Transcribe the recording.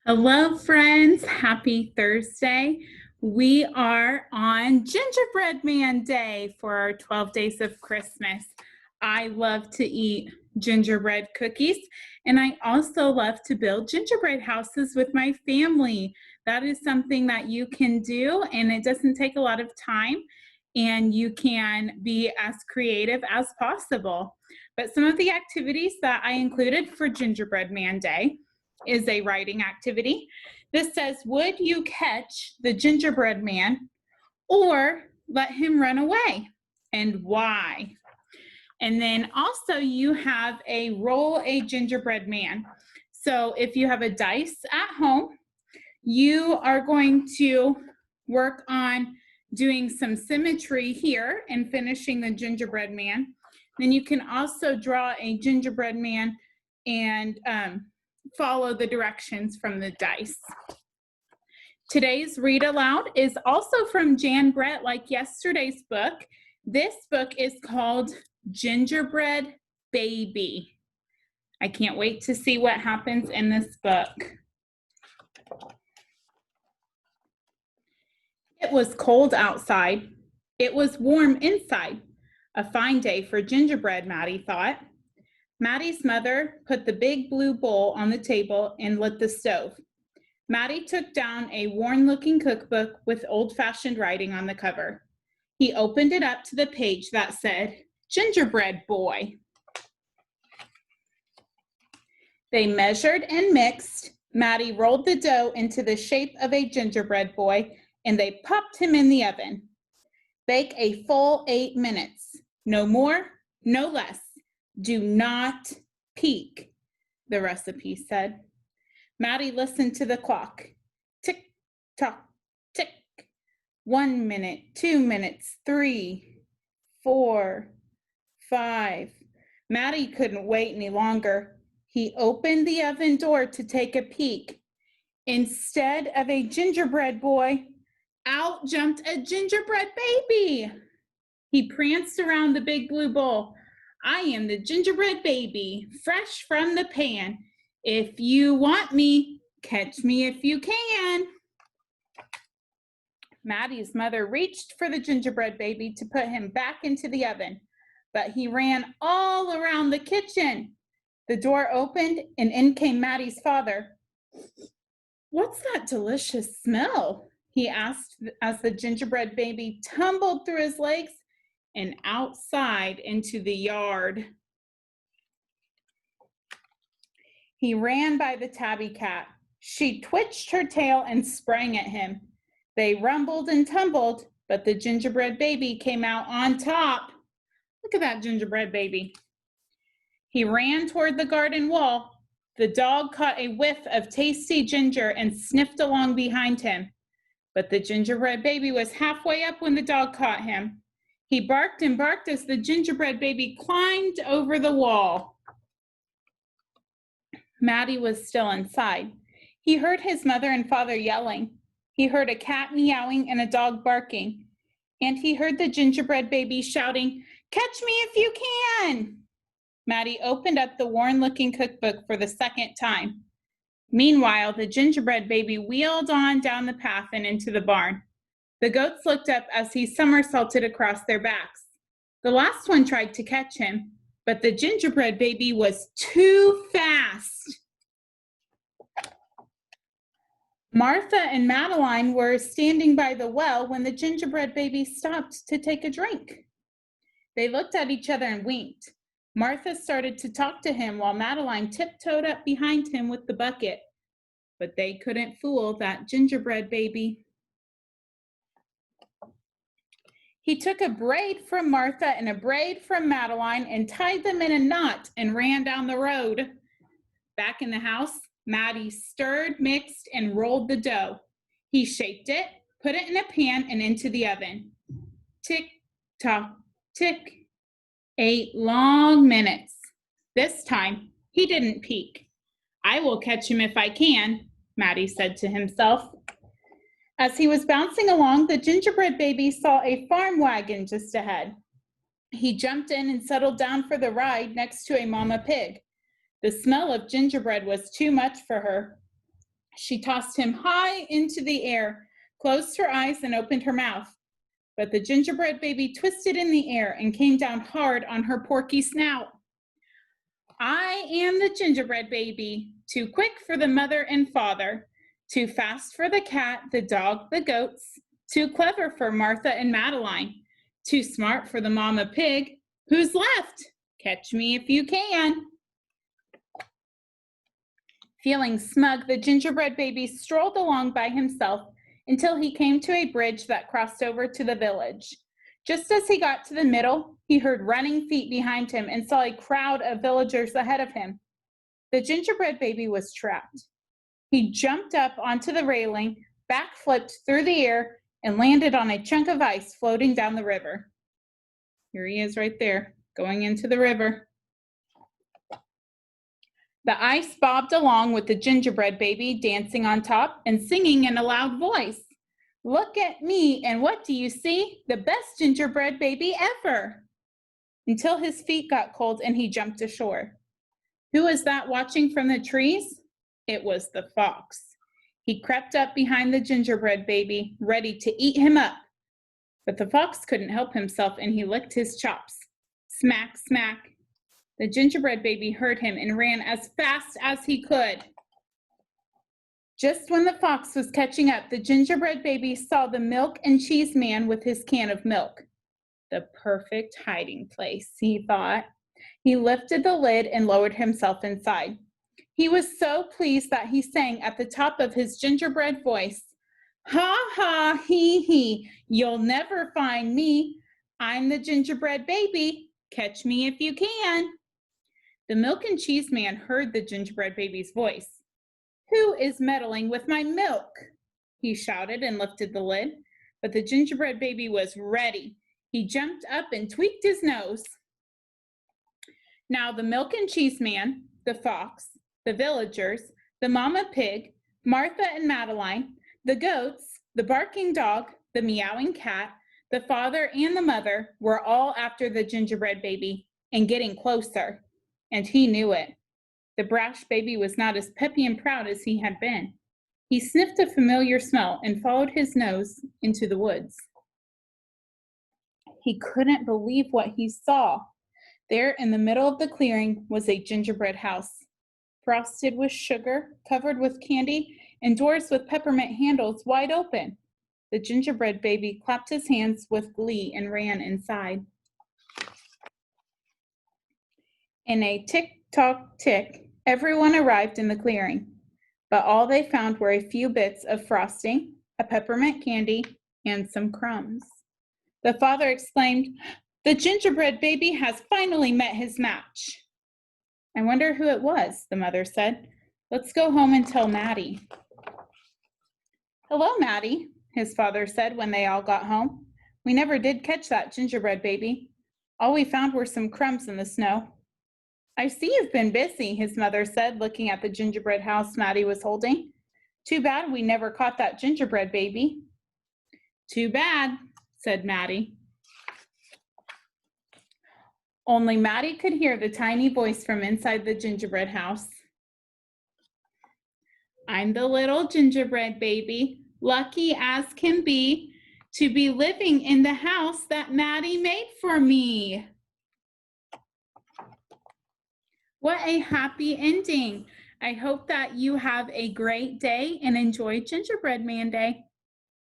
Hello, friends. Happy Thursday. We are on Gingerbread Man Day for our 12 days of Christmas. I love to eat gingerbread cookies, and I also love to build gingerbread houses with my family. That is something that you can do, and it doesn't take a lot of time, and you can be as creative as possible. But some of the activities that I included for Gingerbread Man Day is a writing activity. This says, would you catch the gingerbread man or let him run away, and why? And then also you have a roll a gingerbread man. So if you have a dice at home, you are going to work on doing some symmetry here and finishing the gingerbread man. Then you can also draw a gingerbread man and follow the directions from the dice. Today's read aloud is also from Jan Brett, like yesterday's book. This book is called Gingerbread Baby. I can't wait to see what happens in this book. It was cold outside. It was warm inside. A fine day for gingerbread, Maddie thought. Maddie's mother put the big blue bowl on the table and lit the stove. Maddie took down a worn-looking cookbook with old-fashioned writing on the cover. He opened it up to the page that said, Gingerbread Boy. They measured and mixed. Maddie rolled the dough into the shape of a gingerbread boy, and they popped him in the oven. Bake a full 8 minutes. No more, no less. Do not peek, the recipe said. Maddie listened to the clock. Tick, tock, tick. 1 minute, 2 minutes, 3, 4, 5. Maddie couldn't wait any longer. He opened the oven door to take a peek. Instead of a gingerbread boy, out jumped a gingerbread baby. He pranced around the big blue bowl. I am the gingerbread baby, fresh from the pan. If you want me, catch me if you can. Maddie's mother reached for the gingerbread baby to put him back into the oven, but he ran all around the kitchen. The door opened and in came Maddie's father. What's that delicious smell? He asked as the gingerbread baby tumbled through his legs and outside into the yard. He ran by the tabby cat. She twitched her tail and sprang at him. They rumbled and tumbled, but the gingerbread baby came out on top. Look at that gingerbread baby. He ran toward the garden wall. The dog caught a whiff of tasty ginger and sniffed along behind him. But the gingerbread baby was halfway up when the dog caught him. He barked and barked as the gingerbread baby climbed over the wall. Maddie was still inside. He heard his mother and father yelling. He heard a cat meowing and a dog barking. And he heard the gingerbread baby shouting, "Catch me if you can!" Maddie opened up the worn-looking cookbook for the second time. Meanwhile, the gingerbread baby wheeled on down the path and into the barn. The goats looked up as he somersaulted across their backs. The last one tried to catch him, but the gingerbread baby was too fast. Martha and Madeline were standing by the well when the gingerbread baby stopped to take a drink. They looked at each other and winked. Martha started to talk to him while Madeline tiptoed up behind him with the bucket. But they couldn't fool that gingerbread baby. He took a braid from Martha and a braid from Madeline and tied them in a knot and ran down the road. Back in the house, Maddie stirred, mixed, and rolled the dough. He shaped it, put it in a pan and into the oven. Tick, tock, tick. 8 long minutes. This time, he didn't peek. I will catch him if I can, Maddie said to himself. As he was bouncing along, the gingerbread baby saw a farm wagon just ahead. He jumped in and settled down for the ride next to a mama pig. The smell of gingerbread was too much for her. She tossed him high into the air, closed her eyes, and opened her mouth. But the gingerbread baby twisted in the air and came down hard on her porky snout. I am the gingerbread baby, too quick for the mother and father, too fast for the cat, the dog, the goats, too clever for Martha and Madeline, too smart for the mama pig. Who's left? Catch me if you can. Feeling smug, the gingerbread baby strolled along by himself until he came to a bridge that crossed over to the village. Just as he got to the middle, he heard running feet behind him and saw a crowd of villagers ahead of him. The gingerbread baby was trapped. He jumped up onto the railing, backflipped through the air, and landed on a chunk of ice floating down the river. Here he is right there, going into the river. The ice bobbed along with the gingerbread baby dancing on top and singing in a loud voice. Look at me, and what do you see? The best gingerbread baby ever. Until his feet got cold and he jumped ashore. Who was that watching from the trees? It was the fox. He crept up behind the gingerbread baby, ready to eat him up. But the fox couldn't help himself and he licked his chops. Smack, smack. The gingerbread baby heard him and ran as fast as he could. Just when the fox was catching up, the gingerbread baby saw the milk and cheese man with his can of milk. The perfect hiding place, he thought. He lifted the lid and lowered himself inside. He was so pleased that he sang at the top of his gingerbread voice, ha ha, he, you'll never find me. I'm the gingerbread baby. Catch me if you can. The milk and cheese man heard the gingerbread baby's voice. Who is meddling with my milk? He shouted and lifted the lid, but the gingerbread baby was ready. He jumped up and tweaked his nose. Now the milk and cheese man, the fox, the villagers, the mama pig, Martha and Madeline, the goats, the barking dog, the meowing cat, the father and the mother were all after the gingerbread baby and getting closer, and he knew it. The brash baby was not as peppy and proud as he had been. He sniffed a familiar smell and followed his nose into the woods. He couldn't believe what he saw. There in the middle of the clearing was a gingerbread house, frosted with sugar, covered with candy, and doors with peppermint handles wide open. The gingerbread baby clapped his hands with glee and ran inside. In a tick-tock tick, everyone arrived in the clearing, but all they found were a few bits of frosting, a peppermint candy, and some crumbs. The father exclaimed, "The gingerbread baby has finally met his match." "I wonder who it was," the mother said. "Let's go home and tell Maddie." "Hello, Maddie," his father said when they all got home. "We never did catch that gingerbread baby. All we found were some crumbs in the snow." "I see you've been busy," his mother said, looking at the gingerbread house Maddie was holding. "Too bad we never caught that gingerbread baby." "Too bad," said Maddie. Only Maddie could hear the tiny voice from inside the gingerbread house. "I'm the little gingerbread baby, lucky as can be, to be living in the house that Maddie made for me." What a happy ending. I hope that you have a great day and enjoy Gingerbread Man Day.